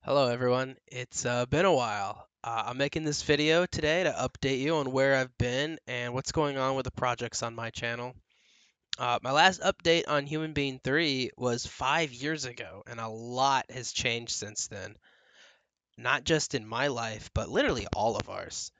Hello everyone, it's been a while. I'm making this video today to update you on where I've been and what's going on with the projects on my channel. My last update on Human Being 3 was 5 years ago, and a lot has changed since then. Not just in my life, but literally all of ours.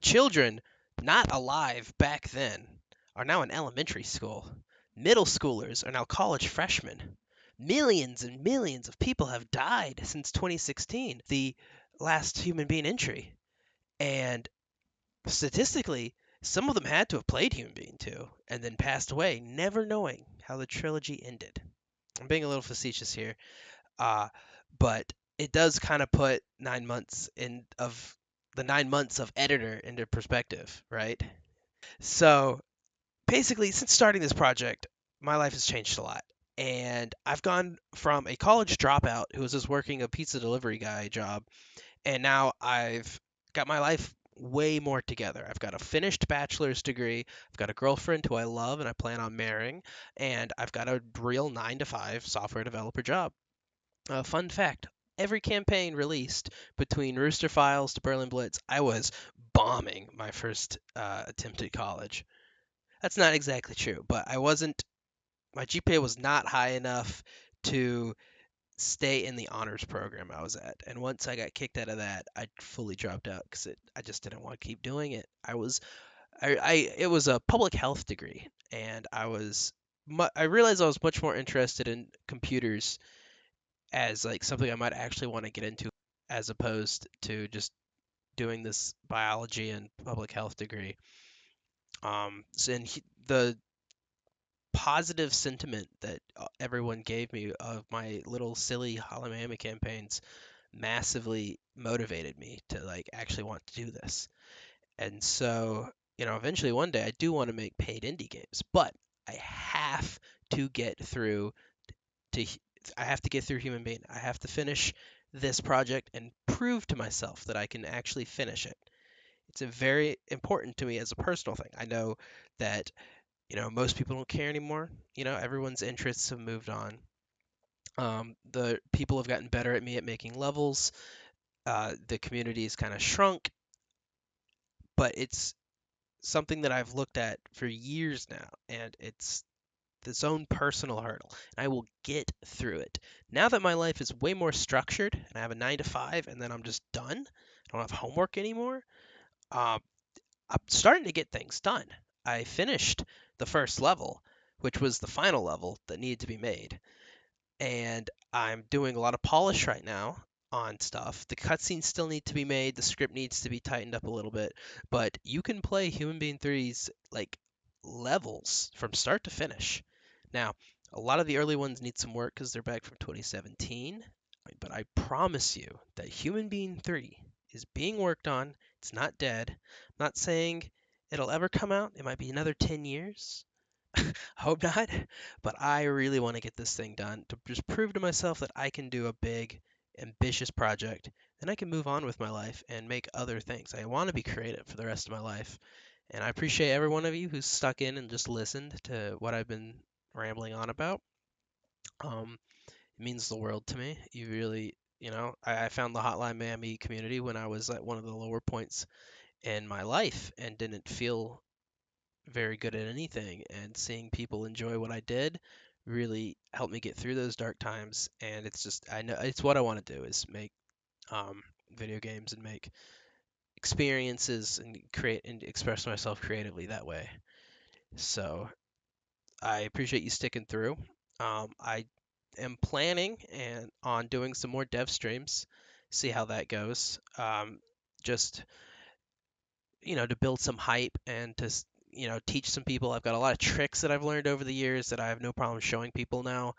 Children not alive back then are now in elementary school. Middle schoolers are now college freshmen. Millions and millions of people have died since 2016, the last human being entry. And statistically, some of them had to have played Human Being 2 and then passed away, never knowing how the trilogy ended. I'm being a little facetious here, uh, but it does kind of put 9 months in of the 9 months of editor into perspective, right? So basically, since starting this project, my life has changed a lot. And I've gone from a college dropout who was just working a pizza delivery guy job, and now I've got my life way more together. I've got a finished bachelor's degree, I've got a girlfriend who I love and I plan on marrying, and I've got a real 9 to 5 software developer job. Fun fact, every campaign released between Rooster Files to Berlin Blitz, I was bombing my first attempt at college. That's not exactly true, but my GPA was not high enough to stay in the honors program I was at. And once I got kicked out of that, I fully dropped out because I just didn't want to keep doing it. It was a public health degree, and I realized I was much more interested in computers as like something I might actually want to get into as opposed to just doing this biology and public health degree. The positive sentiment that everyone gave me of my little silly Hollow Miami campaigns massively motivated me to like actually want to do this. And so, eventually one day I do want to make paid indie games, but I have to get through to I have to get through Human Being. I have to finish this project and prove to myself that I can actually finish it. It's a very important to me as a personal thing. I know that, most people don't care anymore. Everyone's interests have moved on. The people have gotten better at me at making levels. The community has kind of shrunk, but it's something that I've looked at for years now, and it's its own personal hurdle, and I will get through it. Now that my life is way more structured, and I have a 9 to 5, and then I'm just done, I don't have homework anymore, uh, I'm starting to get things done. I finished the first level, which was the final level that needed to be made, and I'm doing a lot of polish right now on stuff. The cutscenes still need to be made, the script needs to be tightened up a little bit, but you can play Human Being 3's like levels from start to finish. Now, a lot of the early ones need some work because they're back from 2017, but I promise you that Human Being 3 is being worked on. It's not dead. I'm not saying it'll ever come out. It might be another 10 years. Hope not, but I really want to get this thing done to just prove to myself that I can do a big, ambitious project. Then I can move on with my life and make other things. I want to be creative for the rest of my life. And I appreciate every one of you who's stuck in and just listened to what I've been rambling on about. It means the world to me. You really, I found the Hotline Miami community when I was at one of the lower points in my life and didn't feel very good at anything, and seeing people enjoy what I did really helped me get through those dark times. And it's just I know it's what I want to do is make um, video games and make experiences and create and express myself creatively that way. So I appreciate you sticking through. I am planning and on doing some more dev streams, see how that goes. Just to build some hype and to teach some people. I've got a lot of tricks that I've learned over the years that I have no problem showing people now.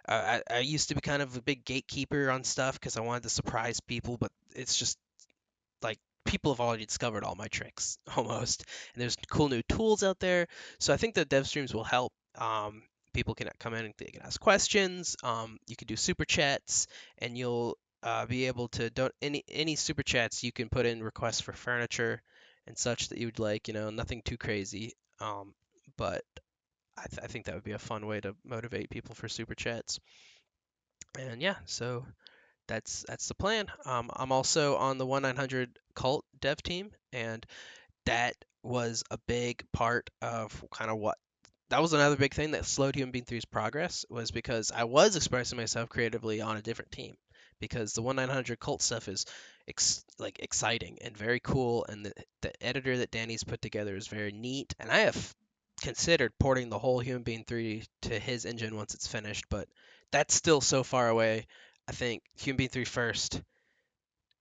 I used to be kind of a big gatekeeper on stuff because I wanted to surprise people, but it's just like people have already discovered all my tricks almost, and there's cool new tools out there. So I think the dev streams will help. People can come in and they can ask questions. You can do super chats, and you'll be able to don't any super chats you can put in requests for furniture and such that you would like. Nothing too crazy. But I think that would be a fun way to motivate people for super chats. And yeah, so That's the plan. I'm also on the 1-900 cult dev team, and that was a big part of kind of what that was another big thing that slowed Human Being Three's progress was because I was expressing myself creatively on a different team because the 1-900 cult stuff is like exciting and very cool, and the editor that Danny's put together is very neat, and I have considered porting the whole Human Being 3 to his engine once it's finished, but that's still so far away. I think Human Being 3 first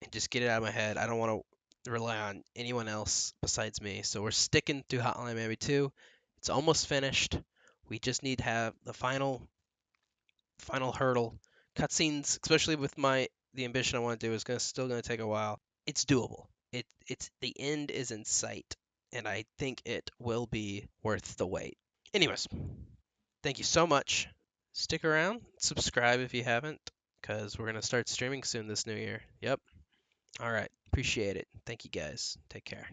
and just get it out of my head. I don't want to rely on anyone else besides me. So we're sticking to Hotline Miami 2. It's almost finished. We just need to have the final hurdle. Cutscenes, especially with the ambition I want to do, is still gonna take a while. It's doable. It's the end is in sight, and I think it will be worth the wait. Anyways, thank you so much. Stick around, subscribe if you haven't, because we're gonna start streaming soon this new year. Yep. All right. Appreciate it. Thank you guys. Take care.